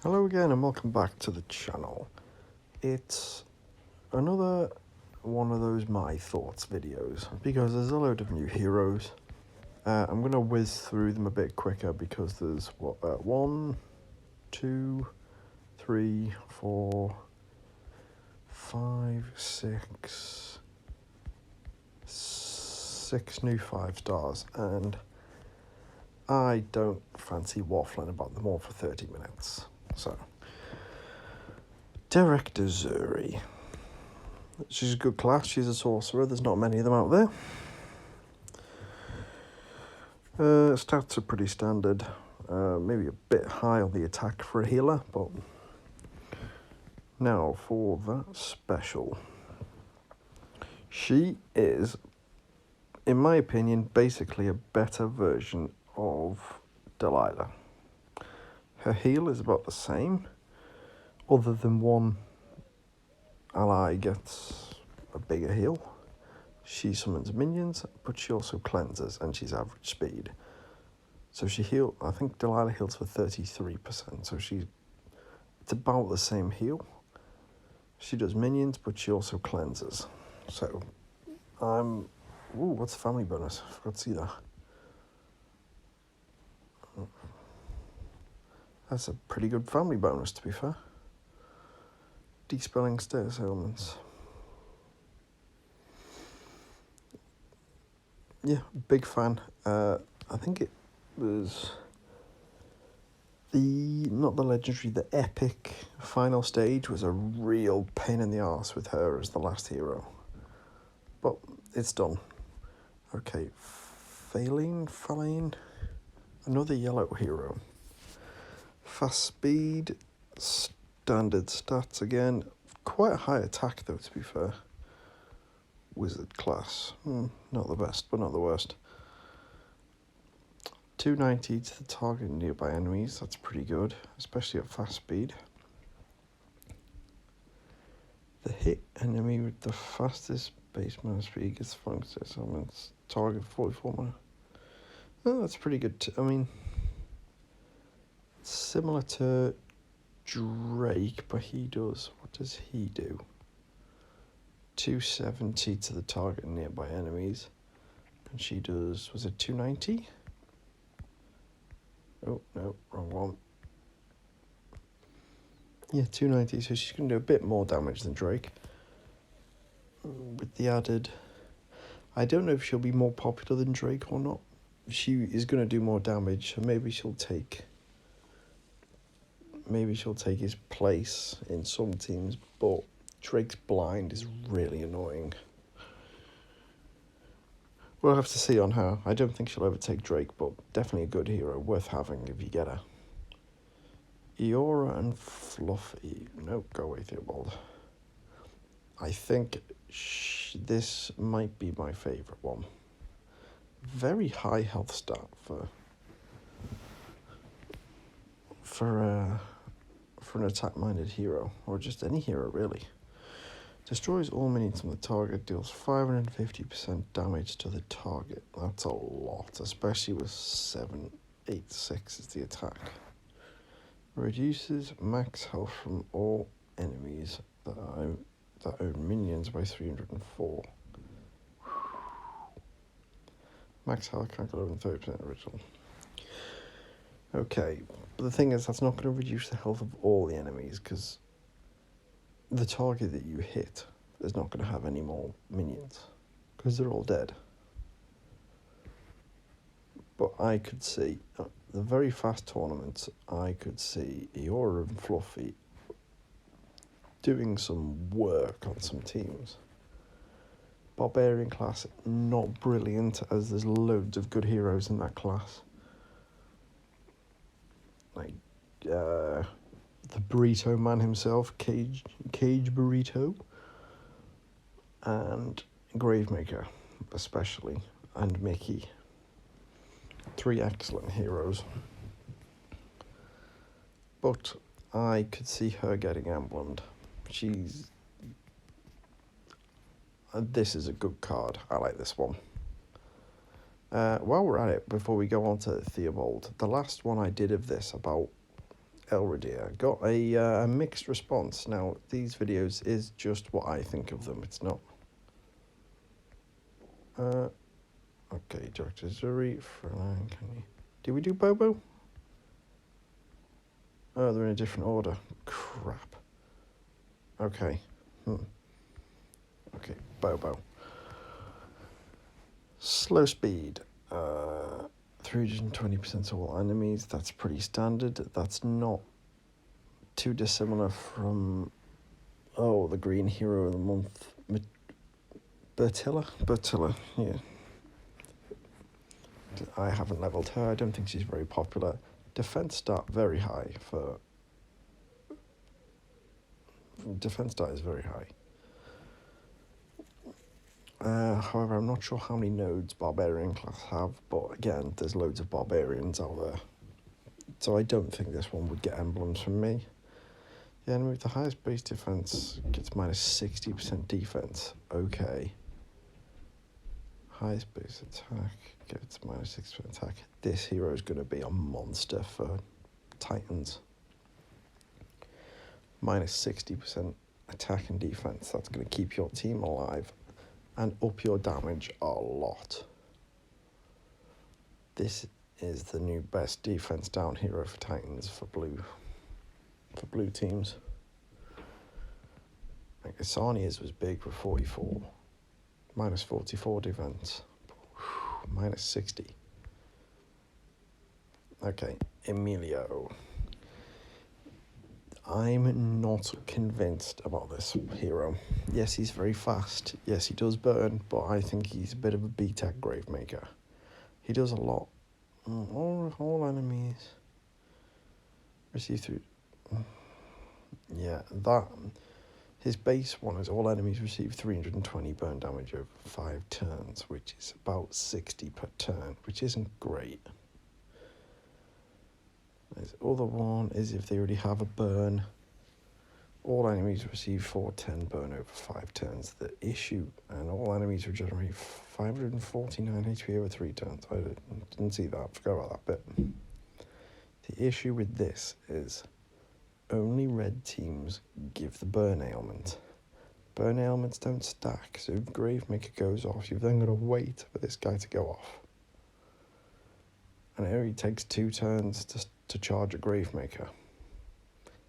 Hello again and welcome back to the channel. It's another one of those My Thoughts videos because there's a load of new heroes. I'm going to whiz through them a bit quicker because there's 1, 2, 3, 4, 5, 6 new 5 stars, and I don't fancy waffling about them all for 30 minutes. So, Director Zuri. She's a good class, she's a sorcerer, there's not many of them out there. Stats are pretty standard, maybe a bit high on the attack for a healer, but now for the special. She is, in my opinion, basically a better version of Delilah. Her heal is about the same, other than one ally gets a bigger heal. She summons minions, but she also cleanses, and she's average speed. So I think Delilah heals for 33%, so it's about the same heal. She does minions, but she also cleanses. So, what's the family bonus? I forgot to see that. That's a pretty good family bonus, to be fair. Dispelling status ailments. Yeah, big fan. I think it was not the legendary, the epic final stage was a real pain in the arse with her as the last hero. But it's done. Okay, Faline, another yellow hero. Fast speed, standard stats again. Quite a high attack though, to be fair. Wizard class. Not the best, but not the worst. 290 to the target and nearby enemies. That's pretty good, especially at fast speed. The hit enemy with the fastest base mana speed gets function summons target 44 mana. Oh, that's pretty good. I mean, similar to Drake, but what does he do? 270 to the target and nearby enemies. And she does, was it 290? Oh, no, wrong one. Yeah, 290, so she's going to do a bit more damage than Drake. With the added, I don't know if she'll be more popular than Drake or not. She is going to do more damage, so maybe she'll take his place in some teams, but Drake's blind is really annoying. We'll have to see on her. I don't think she'll overtake Drake, but definitely a good hero, worth having if you get her. Eora and Fluffy. Nope, go away, Theobald. I think this might be my favourite one. Very high health stat for an attack-minded hero, or just any hero really. Destroys all minions on the target, deals 550% damage to the target. That's a lot, especially with 786 as the attack. Reduces max health from all enemies that own minions by 304. Max health calculated 30% original. Okay, but the thing is, that's not going to reduce the health of all the enemies, because the target that you hit is not going to have any more minions, because they're all dead. But I could see, the very fast tournaments, I could see Eora and Fluffy doing some work on some teams. Barbarian class, not brilliant, as there's loads of good heroes in that class. Like, the Burrito Man himself, Cage Burrito, and Gravemaker, especially, and Mickey. 3 excellent heroes. But I could see her getting emblemed. This is a good card. I like this one. While we're at it, before we go on to Theobald, the last one I did of this about Elridir. Got a mixed response. Now, these videos is just what I think of them. It's not. Okay, Dr. Zuri, Fräulein, can you... Did we do Bobo? Oh, they're in a different order. Crap. Okay. Okay, Bobo. Slow speed. 320% of all enemies. That's pretty standard. That's not too dissimilar from... Oh, the green hero of the month. Bertilla, yeah. I haven't leveled her. I don't think she's very popular. Defense stat very high for... Defense stat is very high. However, I'm not sure how many nodes Barbarian class have, but again, there's loads of Barbarians out there. So I don't think this one would get emblems from me. The enemy with the highest base defense gets minus 60% defense. Okay. Highest base attack gets minus 6% attack. This hero is going to be a monster for Titans. Minus 60% attack and defense. That's going to keep your team alive and up your damage a lot. This is the new best defense down hero for Titans for blue teams. Like Asania's was big with 44. Minus 44 defense. Minus 60. Okay, Emilio. I'm not convinced about this hero. Yes, he's very fast. Yes, he does burn, but I think he's a bit of a B-Tech Gravemaker. He does a lot. All enemies receive through... Yeah, that... His base one is all enemies receive 320 burn damage over 5 turns, which is about 60 per turn, which isn't great. His other one is if they already have a burn, all enemies receive 410 burn over 5 turns. The issue, and all enemies regenerate 549 HP over 3 turns. I didn't see that, forgot about that bit. The issue with this is only red teams give the burn ailment. Burn ailments don't stack, so if Gravemaker goes off, you've then got to wait for this guy to go off. And it only takes 2 turns to charge a Gravemaker.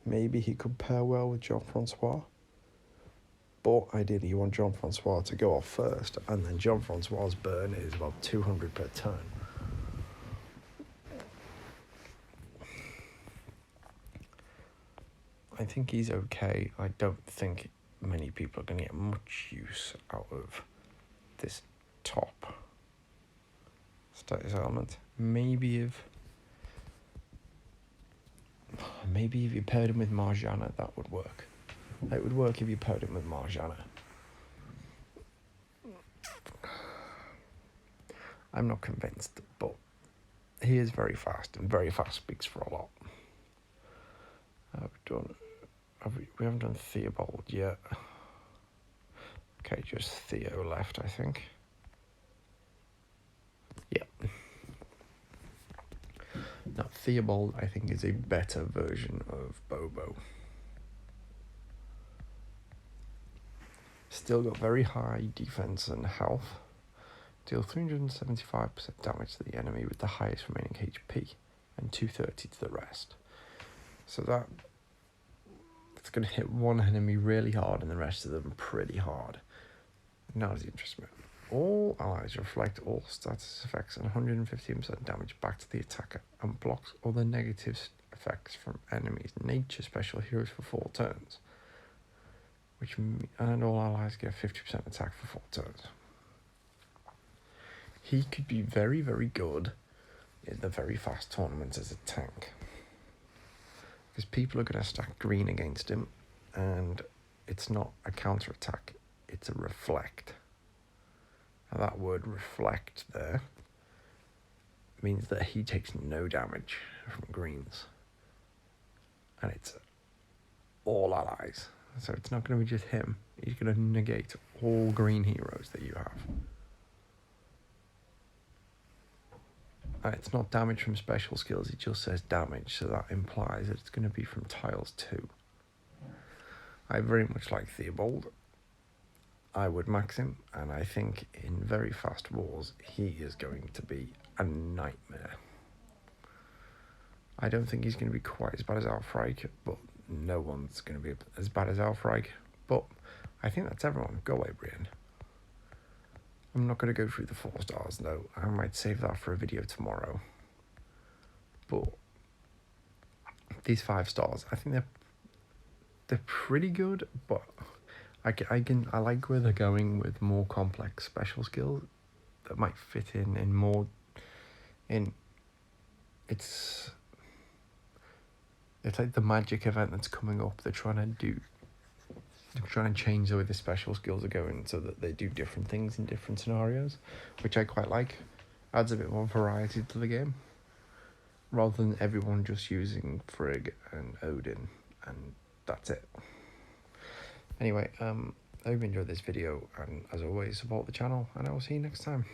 Maybe he could pair well with Jean-Francois, but ideally you want Jean-Francois to go off first, and then Jean-Francois's burn is about 200 per turn. I think he's okay. I don't think many people are going to get much use out of this top status element. Maybe if you paired him with Marjana, that would work. It would work if you paired him with Marjana. I'm not convinced, but he is very fast, and very fast speaks for a lot. We haven't done Theobald yet. Okay, just Theo left, I think. Yeah. Now, Theobald, I think, is a better version of Bobo. Still got very high defense and health. Deal 375% damage to the enemy with the highest remaining HP, and 230 to the rest. So it's going to hit one enemy really hard and the rest of them pretty hard. Now does it interest me. All allies reflect all status effects and 115% damage back to the attacker, and blocks all the negative effects from enemies' nature special heroes for 4 turns. And all allies get 50% attack for 4 turns. He could be very, very good in the very fast tournaments as a tank, because people are going to stack green against him, and it's not a counter attack, it's a reflect. Now that word reflect there means that he takes no damage from greens, and it's all allies, so it's not going to be just him. He's going to negate all green heroes that you have. It's not damage from special skills, it just says damage, so that implies that it's going to be from tiles too. I very much like Theobald. I would max him, and I think in very fast wars he is going to be a nightmare. I don't think he's going to be quite as bad as Alfreich, but no one's going to be as bad as Alfreich. But I think that's everyone. Go away, Brienne. I'm not going to go through the 4 stars though. I might save that for a video tomorrow. But these 5 stars, I think they're pretty good, but I like where they're going with more complex special skills that might fit in more. It's like the magic event that's coming up. They're trying to change the way the special skills are going so that they do different things in different scenarios, which I quite like. Adds a bit more variety to the game, rather than everyone just using Frigg and Odin, and that's it. Anyway, I hope you enjoyed this video, and as always, support the channel, and I will see you next time.